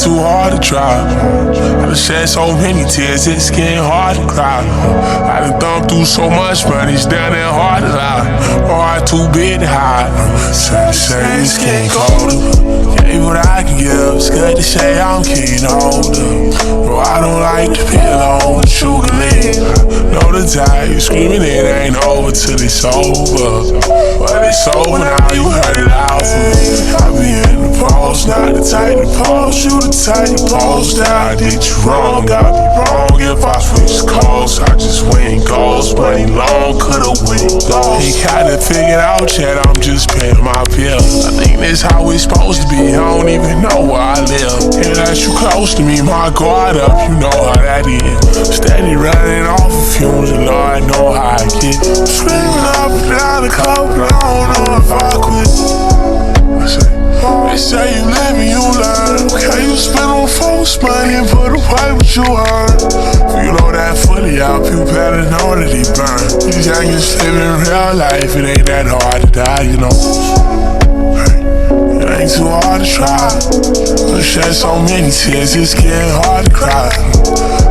too hard to try. I done shed so many tears, it's getting hard to cry. I done thumbed through so much, but it's down there hard to lie. My heart too big to hide. Sad to say it's getting colder. Gave what I can give, it's good to say I'm getting older. No, I don't like to be alone, but you can leave. Know the time you screaming it ain't over till it's over. But it's over now, you heard it out from me. I be in the post, not the type to post. You the type to post that I did you wrong. Got me wrong if I switch codes. I just win goals, money long, could've win goals. He kinda figured out yet, I'm just paying my bills. I think this how it's supposed to be, I don't even know where I live. And that you close to me, my guard up, you know how that is. Steady running off of fumes, and Lord know how I get. Screaming up and down the club, but I don't know if I quit. They say you live and you learn. Okay, you spend on folks' money and put away what you earn. If you know that fully out, you better know that he burn. These youngins living real life, it ain't that hard to die, you know. It ain't too hard to try. I shed so many tears, it's getting hard to cry.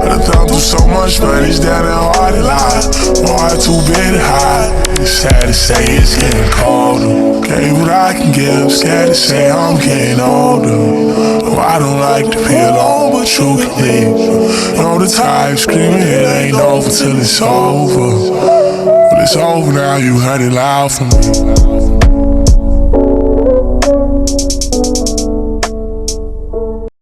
I done thumbed through so much, but it's down there hard to lie. My heart too big to hide. It's sad to say it's getting colder. Gave what I can give, scared to say I'm getting older. No, I don't like to be alone, but you can leave. Know the type screaming it ain't over till it's over. Well, it's over now, you heard it loud from me.